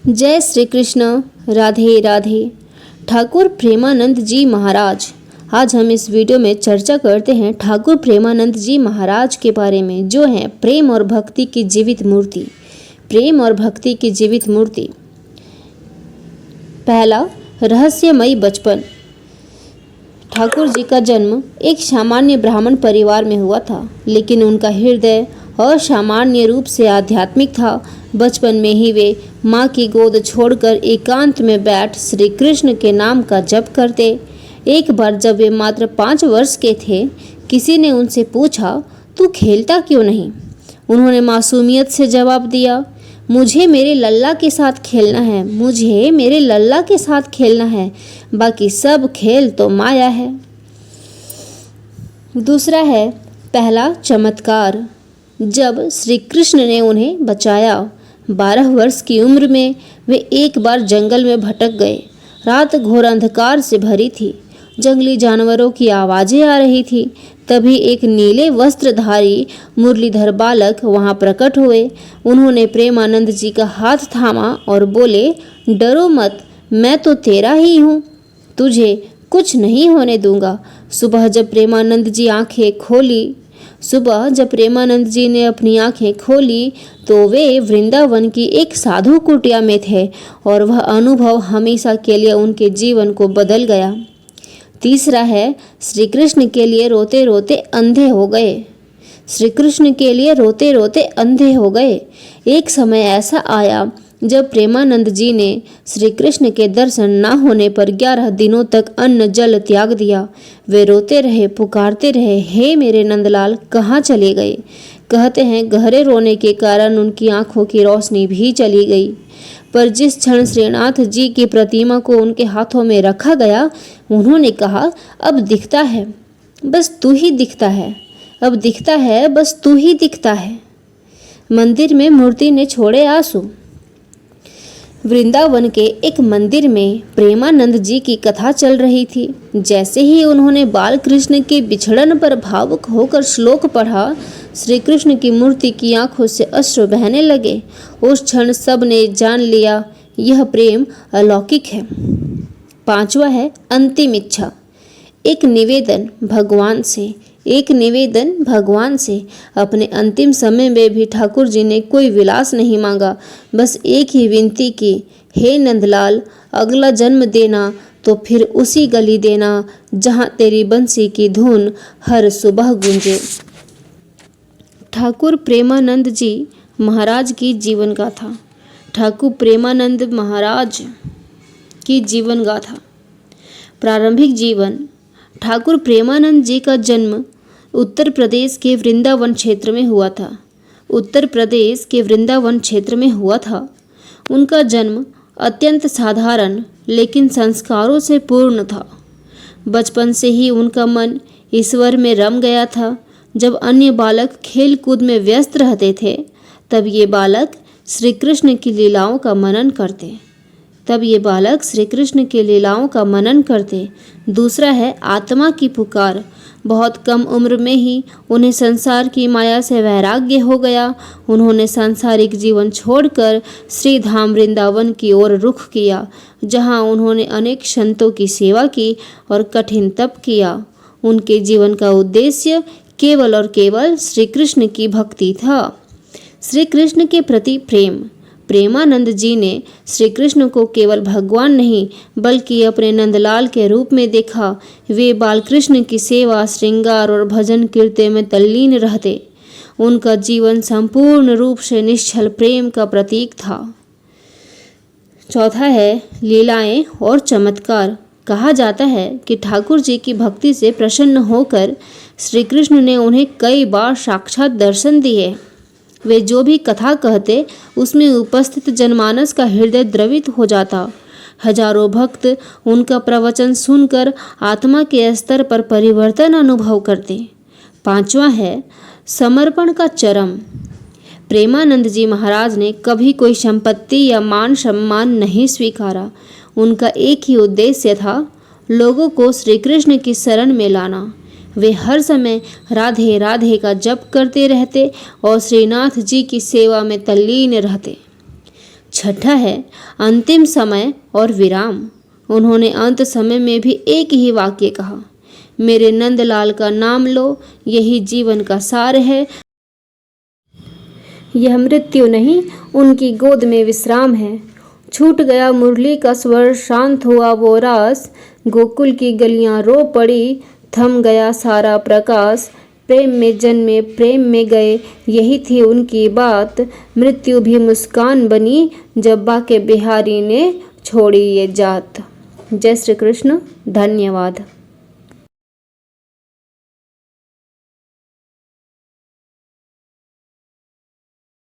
जय श्री कृष्ण। राधे राधे। ठाकुर प्रेमानंद जी महाराज। आज हम इस वीडियो में चर्चा करते हैं ठाकुर प्रेमानंद जी महाराज के बारे में, जो हैं प्रेम और भक्ति की जीवित मूर्ति। प्रेम और भक्ति की जीवित मूर्ति। पहला, रहस्यमयी बचपन। ठाकुर जी का जन्म एक सामान्य ब्राह्मण परिवार में हुआ था, लेकिन उनका हृदय असामान्य रूप से आध्यात्मिक था। बचपन में ही वे माँ की गोद छोड़कर एकांत में बैठ श्री कृष्ण के नाम का जप करते। एक बार जब वे मात्र 5 वर्ष के थे, किसी ने उनसे पूछा, तू खेलता क्यों नहीं? उन्होंने मासूमियत से जवाब दिया, मुझे मेरे लल्ला के साथ खेलना है, मुझे मेरे लल्ला के साथ खेलना है, बाकी सब खेल तो माया है। दूसरा है पहला चमत्कार। जब श्री कृष्ण ने उन्हें बचाया, 12 वर्ष की उम्र में वे एक बार जंगल में भटक गए। रात घोर अंधकार से भरी थी, जंगली जानवरों की आवाज़ें आ रही थी। तभी एक नीले वस्त्रधारी मुरलीधर बालक वहां प्रकट हुए। उन्होंने प्रेमानंद जी का हाथ थामा और बोले, डरो मत, मैं तो तेरा ही हूँ, तुझे कुछ नहीं होने दूंगा। सुबह जब प्रेमानंद जी ने अपनी आंखें खोली तो वे वृंदावन की एक साधु कुटिया में थे, और वह अनुभव हमेशा के लिए उनके जीवन को बदल गया। तीसरा है श्री कृष्ण के लिए रोते रोते अंधे हो गए। श्री कृष्ण के लिए रोते रोते अंधे हो गए। एक समय ऐसा आया जब प्रेमानंद जी ने श्री कृष्ण के दर्शन न होने पर 11 दिनों तक अन्न जल त्याग दिया। वे रोते रहे, पुकारते रहे, हे मेरे नंदलाल, कहाँ चले गए? कहते हैं गहरे रोने के कारण उनकी आंखों की रोशनी भी चली गई। पर जिस क्षण श्रीनाथ जी की प्रतिमा को उनके हाथों में रखा गया, उन्होंने कहा, अब दिखता है, बस तू ही दिखता है, अब दिखता है, बस तू ही दिखता है। मंदिर में मूर्ति ने छोड़े आंसू। वृंदावन के एक मंदिर में प्रेमानंद जी की कथा चल रही थी। जैसे ही उन्होंने बाल कृष्ण के बिछड़न पर भावुक होकर श्लोक पढ़ा, श्री कृष्ण की मूर्ति की आंखों से अश्रु बहने लगे। उस क्षण सब ने जान लिया, यह प्रेम अलौकिक है। पांचवा है अंतिम इच्छा। एक निवेदन भगवान से। अपने अंतिम समय में भी ठाकुर जी ने कोई विलास नहीं मांगा, बस एक ही विनती की, हे नंदलाल, अगला जन्म देना तो फिर उसी गली देना जहाँ तेरी बंसी की धुन हर सुबह गूंजे। ठाकुर प्रेमानंद जी महाराज की जीवन गाथा। ठाकुर प्रेमानंद महाराज की जीवन गाथा। प्रारंभिक जीवन। ठाकुर प्रेमानंद जी का जन्म उत्तर प्रदेश के वृंदावन क्षेत्र में हुआ था। उनका जन्म अत्यंत साधारण लेकिन संस्कारों से पूर्ण था। बचपन से ही उनका मन ईश्वर में रम गया था। जब अन्य बालक खेल कूद में व्यस्त रहते थे, तब ये बालक श्री कृष्ण की लीलाओं का मनन करते। दूसरा है आत्मा की पुकार। बहुत कम उम्र में ही उन्हें संसार की माया से वैराग्य हो गया। उन्होंने सांसारिक जीवन छोड़कर श्री धाम वृंदावन की ओर रुख किया, जहां उन्होंने अनेक संतों की सेवा की और कठिन तप किया। उनके जीवन का उद्देश्य केवल और केवल श्री कृष्ण की भक्ति था। श्री कृष्ण के प्रति प्रेम। प्रेमानंद जी ने श्री कृष्ण को केवल भगवान नहीं बल्कि अपने नंदलाल के रूप में देखा। वे बालकृष्ण की सेवा, श्रृंगार और भजन कीर्तन में तल्लीन रहते। उनका जीवन संपूर्ण रूप से निश्चल प्रेम का प्रतीक था। चौथा है लीलाएं और चमत्कार। कहा जाता है कि ठाकुर जी की भक्ति से प्रसन्न होकर श्री कृष्ण ने उन्हें कई बार साक्षात दर्शन दिए। वे जो भी कथा कहते, उसमें उपस्थित जनमानस का हृदय द्रवित हो जाता। हजारों भक्त उनका प्रवचन सुनकर आत्मा के स्तर पर परिवर्तन अनुभव करते। पांचवा है समर्पण का चरम। प्रेमानंद जी महाराज ने कभी कोई संपत्ति या मान सम्मान नहीं स्वीकारा। उनका एक ही उद्देश्य था, लोगों को श्री कृष्ण की शरण में लाना। वे हर समय राधे राधे का जप करते रहते और श्रीनाथ जी की सेवा में तल्लीन रहते। छठा है अंतिम समय और विराम। उन्होंने अंत समय में भी एक ही वाक्य कहा, मेरे नंदलाल का नाम लो, यही जीवन का सार है। यह मृत्यु नहीं, उनकी गोद में विश्राम है। छूट गया मुरली का स्वर, शांत हुआ वो रास, गोकुल की गलियां रो पड़ी, थम गया सारा प्रकाश। प्रेम में जन्मे प्रेम में गए, यही थी उनकी बात। मृत्यु भी मुस्कान बनी, जब बाके बिहारी ने छोड़ी ये जात। जय श्री कृष्ण। धन्यवाद।